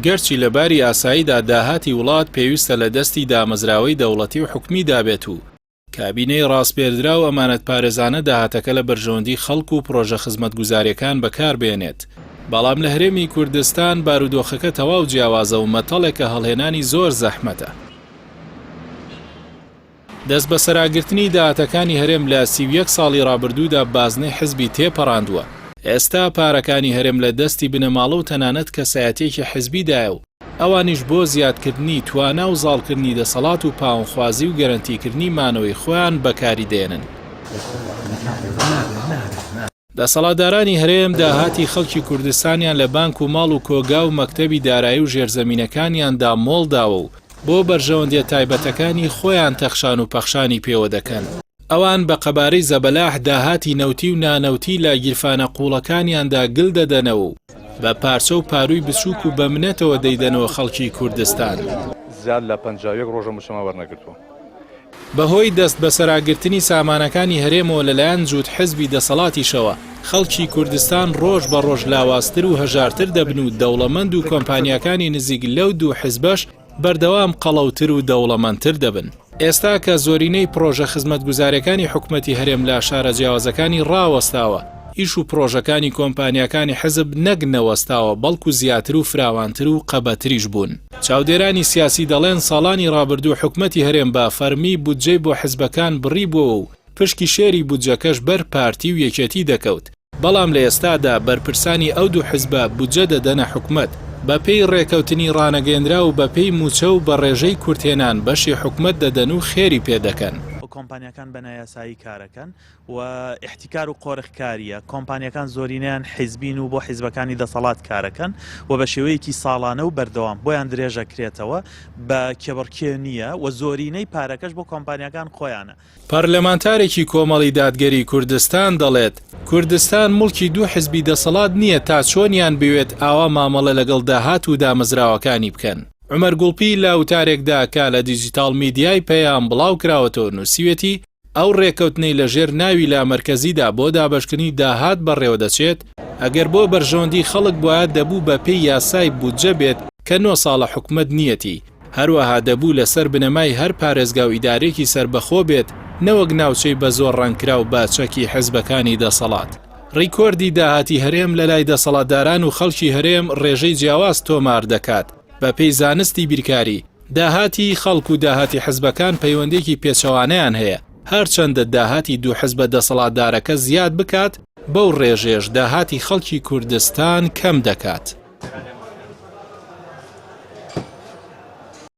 گەرچی لەباری ئاساییدا داهاتی وڵات پێویستە لە دەستی دامەزراوەی دەوڵەتی و حکومی دابێت و کابینەی ڕاستپێردرا و ئەمانەت پارێزانە داهاتەکە لە بەرژەوەندی خەڵک و پرۆژە خزمەتگوزاریەکان بەکاربێنێت. بەڵام لە هەرێمی کوردستان بارودۆخەکە تەواو جیاوازە و مەتەڵێکە هەڵهێنانی زۆر زەحمەتە. دەست بە سەراگرتنی داهاتەکانی هەرێم لە 31 ساڵی ڕابردوودا بازنەی حزبی تێپەڕاندووە. ئێستا پارەکانی هەرێم لە دەستی بنەماڵە و تەنانەت کەسایەتێکی حزبیدایە و ئەوانیش بۆ زیادکردنی توانا و زاڵکردنی دەسەڵات و پاوەخوازی و گەرەنتیکردنی مانەوەی خۆیان بەکاری دێنن. دەسەڵاتدارانی هەرێم داهاتی خەڵکی کوردستانیان لە بانک و ماڵ و کۆگا و مەکتەبی دارایی و ژێرزەمینەکانیاندا مۆڵداوە و بۆ بەرژەوەندیە تایبەتەکانی خۆیان تەخشان و پەخشانی پێوە دەکەن. ئەوان بە قەبارەی زەبەلاح داهاتی نەوتی و نانەوتی لە گیرفانە قوڵەکانیاندا گل دەدەنەوە و بە پارچە و پاروی بچووک و بە منەتەوە دەیدەنەوە خەڵکی کوردستان. زیاد لە 51 ڕۆژە مشەمە وەرنەگرتووە. بەهۆی دەست بە سەراگرتنی سامانەکانی هەرێمەوە لەلایەن جووت حزبی دەسەڵاتیشەوە خەڵکی کوردستان ڕۆژ بە ڕۆژ لاوازتر و هەژارتر دەبن و دەوڵەمەند و کۆمپانیەکانی نزیک لەو دوو حزبەش بەردەوام قەڵەوتر و دەوڵەمەندتر دەبن. ئێستا کە زۆرینەی پرۆژە خزمەتگوزاریەکانی حکومەتی هەرێم لە شارە جیاوازەکانی ڕاوەستاوە، ئیش و پرۆژەکانی کۆمپانیەکانی حزب نەک نەوەستاوە بەڵکو زیاتر و فراوانتر و قەبەتریش بوون. چاودێرانی سیاسی دەڵێن ساڵانی ڕابردوو حکومەتی هەرێم بە فەرمی بودجەی بۆ حزبەکان بڕیبووە و پشکی شێری بودجەکەش بەر پارتی و یەکێتی دەکەوت. بەڵام لە ئێستادا بەرپرسانی ئەو دوو حزبە بودجە دەدەنە حکومەت بە پێی ڕێکەوتنی ڕانەگەیەندرا و بە پێی موچە و بە ڕێژەی کورتێنان بەشی حکومەت دەدەن و خێری پێدەکەن. کۆمپانیەکان بەنایاسایی کارەکەن و احتیکار و قۆرخکاریە. کۆمپانیەکان زۆرینیان حیزبین و بۆ حیزبەکانی دەسەڵات کارەکەن و بە شێوەیەکی ساڵانە و بەردەوام بۆیان درێژەکرێتەوە بە کێبڕکێ نییە و زۆرینەی پارەکەش بۆ کۆمپانیەکان خۆیانە. پەرلەمانتارێکی کۆمەڵی دادگەری کوردستان دەڵێت کوردستان مڵکی دوو حزبی دەسەڵات نییە تا چۆنیان بوێت ئاوا مامەڵە لەگەڵ داهات و دامەزراوەکانی بکەن. عمەر گوڵپی لە وتارێکدا کە لە دیجیتال میدیای پێیان بڵاو کراوەتەوە نووسیوێتی ئەو ڕێکەوتنەی لە ژێر ناوی لە مەرکەزیدا بۆ دابەشکردنی داهات بەڕێوە دەچێت ئەگەر بۆ بەرژەوەندی خەڵک بۆیە دەبوو بە پێی یاسای بودجە بێت کە 9 ساڵە حکومەت نیەتی، هەروەها دەبوو لەسەر بنەمای هەر پارێزگا و ئیدارێکی سربەخۆ بێت نەوەک ناوچەی بە زۆر ڕەنگکرا و باچەکی حزبەکانی دەسەڵات. ڕیکۆردی داهاتی هەرێم لە لای دەسەڵاتداران و خەڵکی هەرێم ڕێژەی جیاواز تۆمار دەکات. بە پێی زانستی بیرکاری داهاتی خەڵک و داهاتی حزبەکان پەیوەندێکی پێچەوانەیان هەیە. هەرچەندە داهاتی دوو حزبە دەسەڵاتدارەکە زیاد بکات بەو ڕێژێش داهاتی خەڵکی کوردستان کەم دەکات.